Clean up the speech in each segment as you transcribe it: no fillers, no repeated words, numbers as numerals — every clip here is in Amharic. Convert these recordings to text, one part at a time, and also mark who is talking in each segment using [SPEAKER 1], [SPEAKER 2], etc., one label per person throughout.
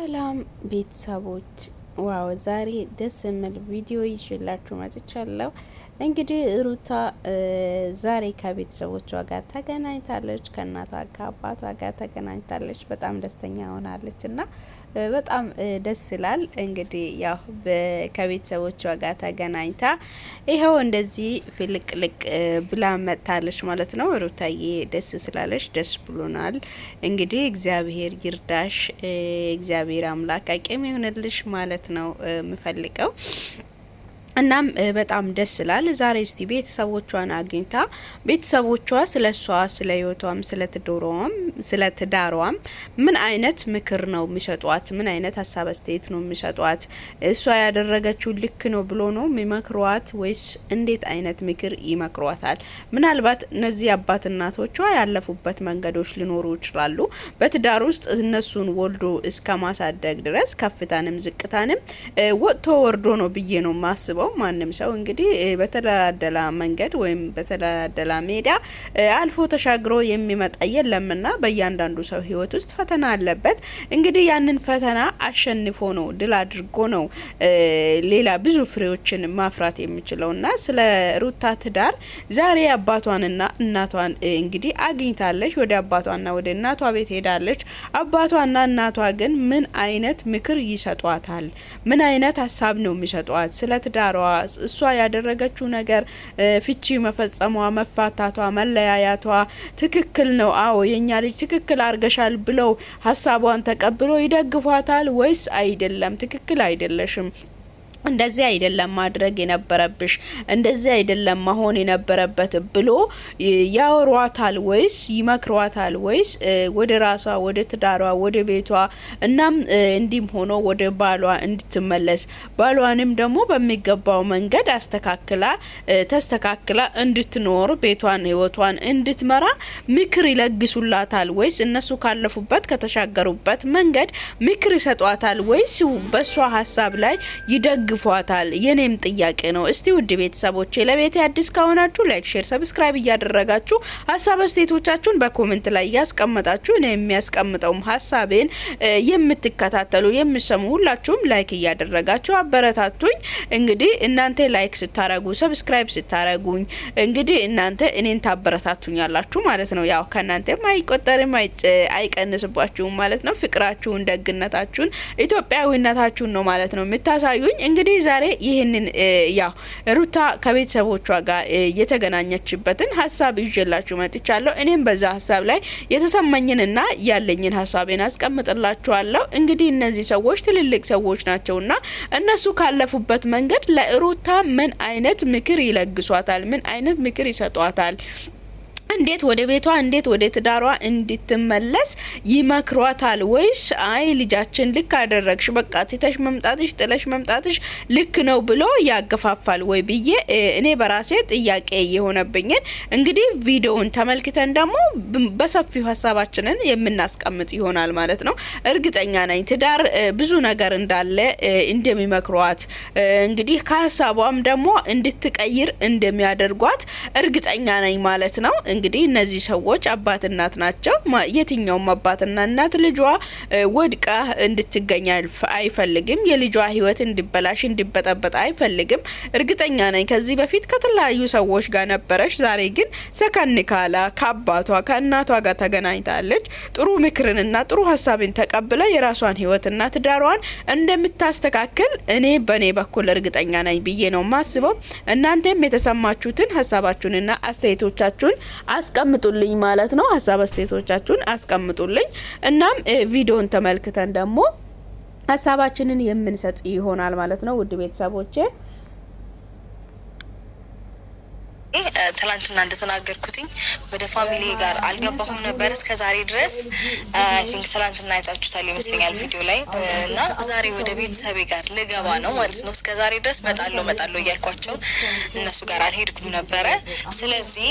[SPEAKER 1] ሰላም ቤተሰቦች ዋው ዛሬ ደስ የሚል ቪዲዮ ይዤላችሁ መጥቻለሁ። እንግዲህ ሩታ ዛሬ ከቤተሰቦቿ ጋር ተገናኝታለች፣ ከእናቷ ከአባቷ ጋር ተገናኝታለች። በጣም ደስተኛ ሆናለች እና በጣም ደስ ይላል። እንግዲህ ያው ከቤተሰቦቿ ጋር ተገናኝታ ይኸው እንደዚህ ፍልቅልቅ ብላ መጥታለች ማለት ነው። ሩታዬ ደስ ስላለች ደስ ብሎናል። እንግዲህ እግዚአብሔር ይርዳሽ፣ እግዚአብሔር አምላክ አቅም ይሁንልሽ ማለት ነው የምፈልገው። እናም በጣም ደስ ይላል። ዛሬ እስቲ ቤተሰቦቿን አግኝታ ቤተሰቦቿ ስለሷ ስለ ህይወቷም ስለ ትዳሯም ምን አይነት ምክር ነው የሚሰጧት? ምን አይነት ሀሳብ አስተያየት ነው የሚሰጧት? እሷ ያደረገችው ልክ ነው ብሎ ነው የሚመክሯት ወይስ እንዴት አይነት ምክር ይመክሯታል? ምናልባት እነዚህ አባት እናቶቿ ያለፉበት መንገዶች ሊኖሩ ይችላሉ። በትዳር ውስጥ እነሱን ወልዶ እስከ ማሳደግ ድረስ ከፍታንም ዝቅታንም ወጥቶ ወርዶ ነው ብዬ ነው ማስበው። ማንም ሰው እንግዲህ በተላደላ መንገድ ወይም በተላደላ ሜዳ አልፎ ተሻግሮ የሚመጣ የለምና በእያንዳንዱ ሰው ህይወት ውስጥ ፈተና አለበት። እንግዲህ ያንን ፈተና አሸንፎ ነው ድል አድርጎ ነው ሌላ ብዙ ፍሬዎችን ማፍራት የሚችለውና ስለ ሩታ ትዳር ዛሬ አባቷንና እናቷን እንግዲህ አግኝታለች። ወደ አባቷና ወደ እናቷ ቤት ሄዳለች። አባቷና እናቷ ግን ምን አይነት ምክር ይሰጧታል? ምን አይነት ሀሳብ ነው የሚሰጧት? ስለ ትዳሯ እሷ ያደረገችው ነገር ፍቺ መፈጸሟ፣ መፋታቷ፣ መለያያቷ ትክክል ነው፣ አዎ የኛ ልጅ ትክክል አርገሻል ብለው ሀሳቧን ተቀብሎ ይደግፏታል ወይስ አይደለም? ትክክል አይደለሽም፣ እንደዚህ አይደለም ማድረግ የነበረብሽ፣ እንደዚህ አይደለም መሆን የነበረበት ብሎ ያወሯታል ወይስ ይመክሯታል ወይስ ወደ ራሷ ወደ ትዳሯ ወደ ቤቷ እናም እንዲም ሆኖ ወደ ባሏ እንድትመለስ ባሏንም ደግሞ በሚገባው መንገድ ተስተካክላ እንድትኖር ቤቷን ህይወቷን እንድትመራ ምክር ይለግሱላታል ወይስ እነሱ ካለፉበት ከተሻገሩበት መንገድ ምክር ይሰጧታል ወይስ በሷ ሀሳብ ላይ ይደግፏታል? የኔም ጥያቄ ነው። እስቲ ውድ ቤተሰቦቼ ለቤቴ አዲስ ከሆናችሁ ላይክ፣ ሼር፣ ሰብስክራይብ እያደረጋችሁ ሀሳብ አስተያየቶቻችሁን በኮሜንት ላይ ያስቀምጣችሁ እኔ የሚያስቀምጠውም ሀሳቤን የምትከታተሉ የምሰሙ ሁላችሁም ላይክ እያደረጋችሁ አበረታቱኝ። እንግዲህ እናንተ ላይክ ስታረጉ ሰብስክራይብ ስታረጉኝ እንግዲህ እናንተ እኔን ታበረታቱኛላችሁ ማለት ነው። ያው ከናንተም አይቆጠርም አይቀንስባችሁም ማለት ነው። ፍቅራችሁን፣ ደግነታችሁን፣ ኢትዮጵያዊነታችሁን ነው ማለት ነው ታሳዩኝ። እንግዲህ ዛሬ ይህንን ያው ሩታ ከቤተሰቦቿ ጋር የተገናኘችበትን ሀሳብ ይዤላችሁ መጥቻለሁ። እኔም በዛ ሀሳብ ላይ የተሰማኝንና ያለኝን ሀሳቤን አስቀምጥላችኋለሁ። እንግዲህ እነዚህ ሰዎች ትልልቅ ሰዎች ናቸውና እነሱ ካለፉበት መንገድ ለሩታ ምን አይነት ምክር ይለግሷታል? ምን አይነት ምክር ይሰጧታል? እንዴት ወደ ቤቷ እንዴት ወደ ትዳሯ እንድትመለስ ይመክሯታል? ወይስ አይ ልጃችን ልክ አደረግሽ፣ በቃ ትተሽ መምጣትሽ ጥለሽ መምጣትሽ ልክ ነው ብሎ ያገፋፋል ወይ ብዬ እኔ በራሴ ጥያቄ የሆነብኝን እንግዲህ ቪዲዮውን ተመልክተን ደግሞ በሰፊው ሀሳባችንን የምናስቀምጥ ይሆናል ማለት ነው። እርግጠኛ ነኝ ትዳር ብዙ ነገር እንዳለ እንደሚመክሯት እንግዲህ ከሀሳቧም ደግሞ እንድትቀይር እንደሚያደርጓት እርግጠኛ ነኝ ማለት ነው። እንግዲህ እነዚህ ሰዎች አባት እናት ናቸው። የትኛውም አባትና እናት ልጇ ወድቃ እንድትገኝ አይፈልግም። የልጇ ህይወት እንዲበላሽ እንዲበጠበጥ አይፈልግም። እርግጠኛ ነኝ ከዚህ በፊት ከተለያዩ ሰዎች ጋር ነበረች። ዛሬ ግን ሰከን ካላ ከአባቷ ከእናቷ ጋር ተገናኝታለች። ጥሩ ምክርንና ጥሩ ሀሳብን ተቀብለ የራሷን ህይወትና ትዳሯን እንደምታስተካክል እኔ በኔ በኩል እርግጠኛ ነኝ ብዬ ነው ማስበው። እናንተም የተሰማችሁትን ሀሳባችሁንና አስተያየቶቻችሁን አስቀምጡልኝ ማለት ነው። ሀሳብ አስተያየቶቻችሁን አስቀምጡልኝ። እናም ቪዲዮን ተመልክተን ደግሞ ሀሳባችንን የምንሰጥ ይሆናል ማለት ነው። ውድ ቤተሰቦቼ
[SPEAKER 2] ትላንትና እንደተናገርኩትኝ ወደ ፋሚሊ ጋር አልገባሁም ነበር እስከ ዛሬ ድረስ። አይ ቲንክ ትላንትና አይታችሁታል ይመስለኛል ቪዲዮ ላይ እና ዛሬ ወደ ቤተሰቤ ጋር ልገባ ነው ማለት ነው። እስከ ዛሬ ድረስ መጣለው እያልኳቸው እነሱ ጋር አልሄድኩም ነበረ። ስለዚህ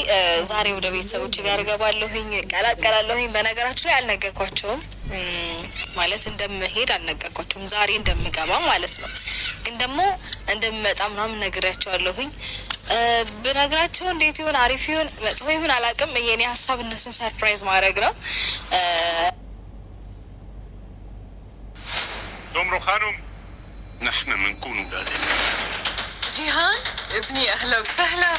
[SPEAKER 2] ዛሬ ወደ ቤተሰቦቼ ጋር እገባለሁኝ፣ ቀላቀላለሁኝ። በነገራችን ላይ አልነገርኳቸውም ማለት እንደምሄድ አልነገርኳቸውም፣ ዛሬ እንደምገባ ማለት ነው። ግን ደግሞ እንደምመጣ ምናምን ነግሬያቸዋለሁኝ። በነገራቸው እንዴት ይሁን አሪፍ ይሁን መጥፎ ይሁን አላውቅም። የኔ ሀሳብ እነሱን ሰርፕራይዝ ማድረግ ነው።
[SPEAKER 3] زمرو خانم نحن منكون ولادك.
[SPEAKER 2] جيهان ابني اهلا وسهلا.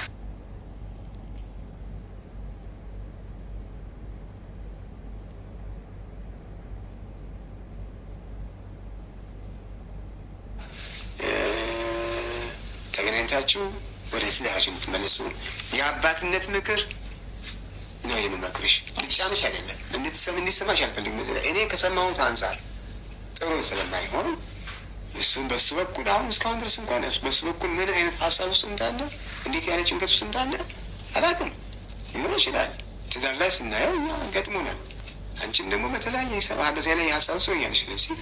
[SPEAKER 4] ተገናኝታችሁ ወደ ትዳራችሁ የምትመለሱ የአባትነት ምክር ነው የምመክርሽ። ልጫንሽ አይደለም እንዲሰማሽ አልፈልግም። እኔ ከሰማሁት አንጻር ጥሩ ስለማይሆን እሱም በሱ በኩል አሁን እስካሁን ድረስ እንኳን በሱ በኩል ምን አይነት ሀሳብ ውስጥ እንዳለ እንዴት ያለ ጭንቀት ውስጥ እንዳለ አላውቅም። ሊሆን ይችላል ትዳር ላይ ስናየው እኛ ገጥሞናል። አንቺም ደግሞ በተለያየ በዚያ ላይ የሀሳብ ሰው እያለች። ስለዚህ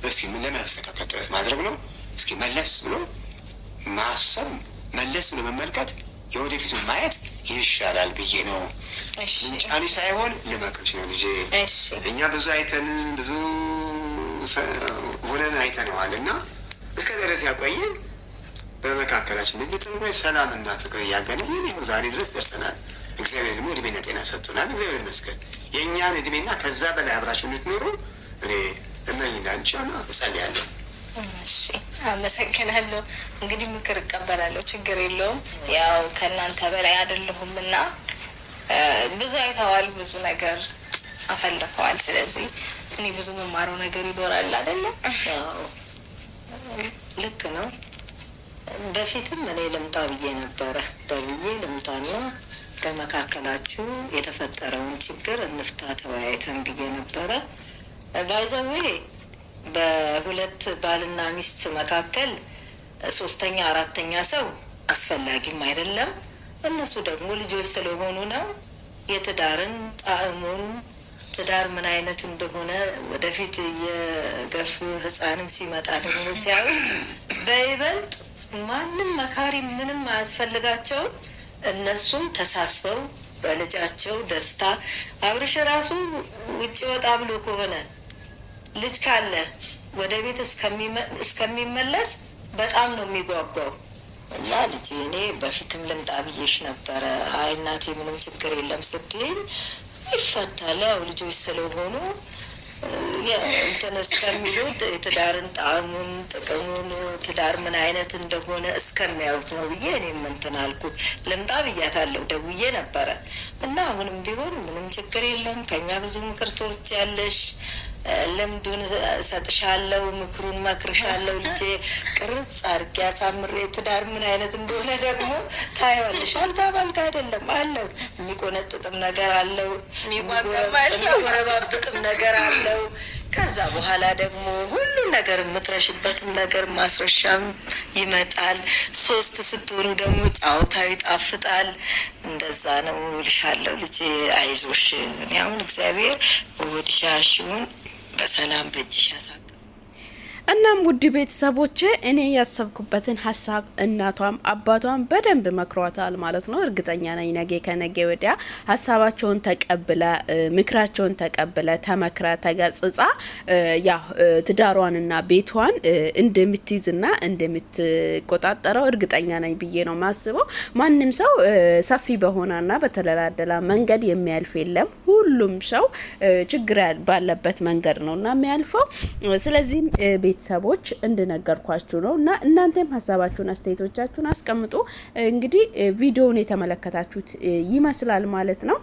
[SPEAKER 4] እስኪ ምን ለማስተካከል ጥረት ማድረግ ነው። እስኪ መለስ ብሎ ማሰብ፣ መለስ ብሎ መመልከት፣ የወደፊቱን ማየት ይሻላል ብዬ ነው። ጫኒ ሳይሆን ልመክርሽ ነው ልጄ። እኛ ብዙ አይተን ብዙ ሆነን አይተነዋል እና እስከ ድረስ ያቆየን በመካከላችን ጥሩ ሰላም እና ፍቅር እያገናኘን ይኸው ዛሬ ድረስ ደርሰናል። እግዚአብሔር ደግሞ እድሜና ጤና ሰጥቶናል። እግዚአብሔር ይመስገን። የእኛን እድሜና ከዛ በላይ አብራችሁ እንድትኖሩ እኔ እመኝላችኋለሁ፣ እጸልያለሁ።
[SPEAKER 2] እሺ አመሰግናለሁ። እንግዲህ ምክር እቀበላለሁ፣ ችግር የለውም። ያው ከእናንተ በላይ አይደለሁም እና ብዙ አይተዋል፣ ብዙ ነገር አሳልፈዋል። ስለዚህ እኔ ብዙ መማረው ነገር ይኖራል አይደለም?
[SPEAKER 5] ልክ ነው። በፊትም እኔ ልምጣ ብዬ ነበረ ደብዬ ልምጣና በመካከላችሁ የተፈጠረውን ችግር እንፍታ ተወያይተን ብዬ ነበረ። ባይዘዌ በሁለት ባልና ሚስት መካከል ሶስተኛ አራተኛ ሰው አስፈላጊም አይደለም። እነሱ ደግሞ ልጆች ስለሆኑ ነው። የትዳርን ጣዕሙን ትዳር ምን አይነት እንደሆነ ወደፊት የገፉ ሕፃንም ሲመጣ ደግሞ ሲያዩ በይበልጥ ማንም መካሪ ምንም አያስፈልጋቸውም። እነሱም ተሳስበው በልጃቸው ደስታ አብርሽ ራሱ ውጭ ወጣ ብሎ ከሆነ ልጅ ካለ ወደ ቤት እስከሚመለስ በጣም ነው የሚጓጓው። እና ልጅ እኔ በፊትም ልምጣ ብዬሽ ነበረ። አይ እናቴ ምንም ችግር የለም ስትይኝ ይፈታል። ያው ልጆች ስለሆኑ እንትን እስከሚሉት የትዳርን ጣዕሙን ጥቅሙን ትዳር ምን አይነት እንደሆነ እስከሚያዩት ነው ብዬ እኔም እንትን አልኩት። ልምጣ ብያታለሁ፣ ደውዬ ነበረ እና አሁንም ቢሆን ምንም ችግር የለም። ከኛ ብዙ ምክር ትወስጃለሽ፣ ልምዱን እሰጥሻለሁ፣ ምክሩን መክርሻለሁ። ልጄ ቅርጽ አድርጌ አሳምሬ ትዳር ምን አይነት እንደሆነ ደግሞ ታየዋለሽ። አልጋ ባልጋ አይደለም አለው፣ የሚቆነጥጥም ነገር አለው፣ የሚጎረባብጥም ነገር አለው። ከዛ በኋላ ደግሞ ሁሉን ነገር የምትረሽበትም ነገር ማስረሻም ይመጣል። ሶስት ስትሆኑ ደግሞ ጫወታው ይጣፍጣል። እንደዛ ነው እልሻለሁ ልጄ፣ አይዞሽ። እኔ አሁን እግዚአብሔር ወድሻሽውን በሰላም በእጅሽ ያሳቅ።
[SPEAKER 1] እናም ውድ ቤተሰቦቼ እኔ ያሰብኩበትን ሀሳብ እናቷም አባቷም በደንብ መክሯታል ማለት ነው። እርግጠኛ ነኝ ነገ ከነገ ወዲያ ሀሳባቸውን ተቀብለ ምክራቸውን ተቀብለ ተመክራ ተገጽጻ ያው ትዳሯንና ቤቷን እንደምትይዝና እንደምትቆጣጠረው እርግጠኛ ነኝ ብዬ ነው ማስበው። ማንም ሰው ሰፊ በሆነና በተለላደላ መንገድ የሚያልፍ የለም። ሁሉም ሰው ችግር ባለበት መንገድ ነውና የሚያልፈው። ስለዚህ ቤተሰቦች እንድነገርኳችሁ ነው እና እናንተም ሀሳባችሁን አስተያየቶቻችሁን አስቀምጡ። እንግዲህ ቪዲዮውን የተመለከታችሁት ይመስላል ማለት ነው።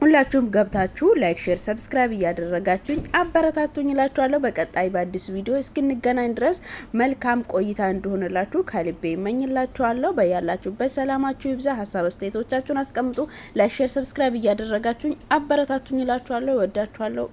[SPEAKER 1] ሁላችሁም ገብታችሁ ላይክ፣ ሼር፣ ሰብስክራይብ እያደረጋችሁኝ አበረታቱኝ እላችኋለሁ። በቀጣይ በአዲስ ቪዲዮ እስክንገናኝ ድረስ መልካም ቆይታ እንደሆነላችሁ ከልቤ እመኝላችኋለሁ። በያላችሁበት ሰላማችሁ ይብዛ። ሀሳብ አስተያየቶቻችሁን አስቀምጡ። ላይክ፣ ሼር፣ ሰብስክራይብ እያደረጋችሁኝ አበረታቱኝ እላችኋለሁ። ወዳችኋለሁ።